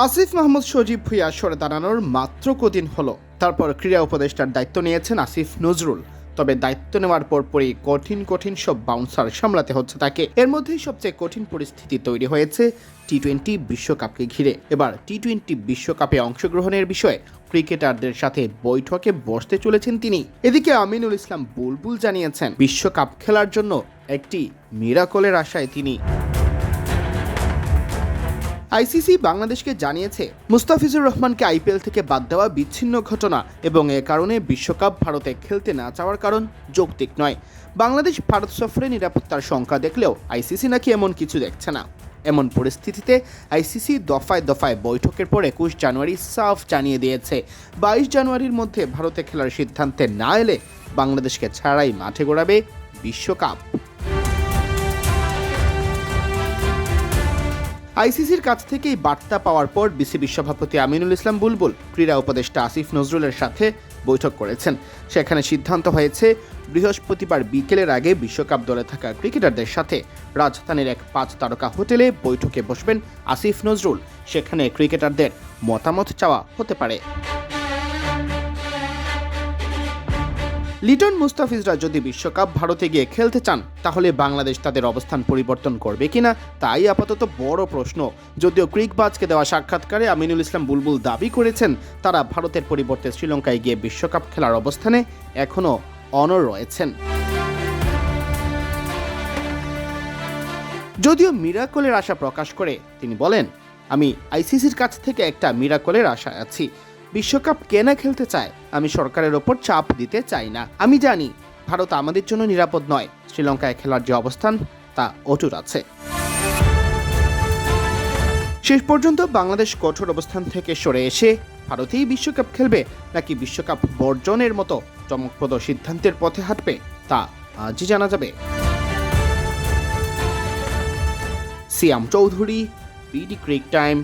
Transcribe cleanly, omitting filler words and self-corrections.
আসিফ মাহমুদ সজীব ভুঁইয়া সরে দাঁড়ানোর মাত্র কদিন হলো। তারপর ক্রীড়া উপদেষ্টার দায়িত্ব নিয়েছেন আসিফ নজরুল। তবে দায়িত্ব নেওয়ার পরপরই কঠিন সব বাউন্সার সামলাতে হচ্ছে তাকে। এর মধ্যেই সবচেয়ে কঠিন পরিস্থিতি তৈরি হয়েছে টি-20 বিশ্বকাপকে ঘিরে। এবার টি-20 বিশ্বকাপে অংশগ্রহণের বিষয়ে ক্রিকেটারদের সাথে বৈঠকে বসতে চলেছেন তিনি। এদিকে আমিনুল ইসলাম বুলবুল জানিয়েছেন, বিশ্বকাপ খেলার জন্য একটি মিরাকলের আশায় তিনি। আইসিসি বাংলাদেশকে জানিয়েছে, মুস্তাফিজুর রহমানকে আইপিএল থেকে বাদ দেওয়া বিচ্ছিন্ন ঘটনা এবং এ কারণে বিশ্বকাপ ভারতে খেলতে না চাওয়ার কারণ যৌক্তিক নয়। বাংলাদেশ ভারত সফরে নিরাপত্তার সংখ্যা দেখলেও আইসিসি নাকি এমন কিছু দেখছে না। এমন পরিস্থিতিতে আইসিসি দফায় দফায় বৈঠকের পর 21 জানুয়ারি সাফ জানিয়ে দিয়েছে, 22 জানুয়ারির মধ্যে ভারতে খেলার সিদ্ধান্তে না এলে বাংলাদেশকে ছাড়াই মাঠে গড়াবে বিশ্বকাপ। আইসিসির কাছ থেকেই বার্তা পাওয়ার পর বিসিবি সভাপতি আমিনুল ইসলাম বুলবুল ক্রীড়া উপদেষ্টা আসিফ নজরুলের সাথে বৈঠক করেছেন। সেখানে সিদ্ধান্ত হয়েছে, বৃহস্পতিবার বিকেলের আগে বিশ্বকাপ দলে থাকা ক্রিকেটারদের সাথে রাজধানীর এক 5 তারকা হোটেলে বৈঠকে বসবেন আসিফ নজরুল। সেখানে ক্রিকেটারদের মতামত চাওয়া হতে পারে। লিটন মুস্তাফিজরা যদি বিশ্বকাপ ভারতে গিয়ে খেলতে চান, তাহলে বাংলাদেশ তাদের অবস্থান পরিবর্তন করবে কিনা তাই আপাতত বড় প্রশ্ন। যদিও ক্রিকবাজকে দেওয়া সাক্ষাৎকারে আমিনুল ইসলাম বুলবুল দাবি করেছেন, তারা ভারতের পরিবর্তে শ্রীলঙ্কায় গিয়ে বিশ্বকাপ খেলার অবস্থানে এখনও অনড় রয়েছেন। যদিও মিরাকলের আশা প্রকাশ করে তিনি বলেন, আমি আইসিসির কাছ থেকে একটা মিরাকলের আশা আছি। বিশ্বকাপ কে না খেলতে চায়, আমি সরকারের ওপর চাপ দিতে চাই না। আমি জানি ভারত আমাদের জন্য নিরাপদ নয়। শ্রীলঙ্কায় খেলার যে অবস্থান তা অটুট আছে। শেষ পর্যন্ত বাংলাদেশ কঠোর অবস্থান থেকে সরে এসে ভারতেই বিশ্বকাপ খেলবে নাকি বিশ্বকাপ বর্জনের মতো চমকপ্রদ সিদ্ধান্তের পথে হাঁটবে, তা আজই জানা যাবে। সিয়াম চৌধুরী, বিডি ক্রিক টাইম।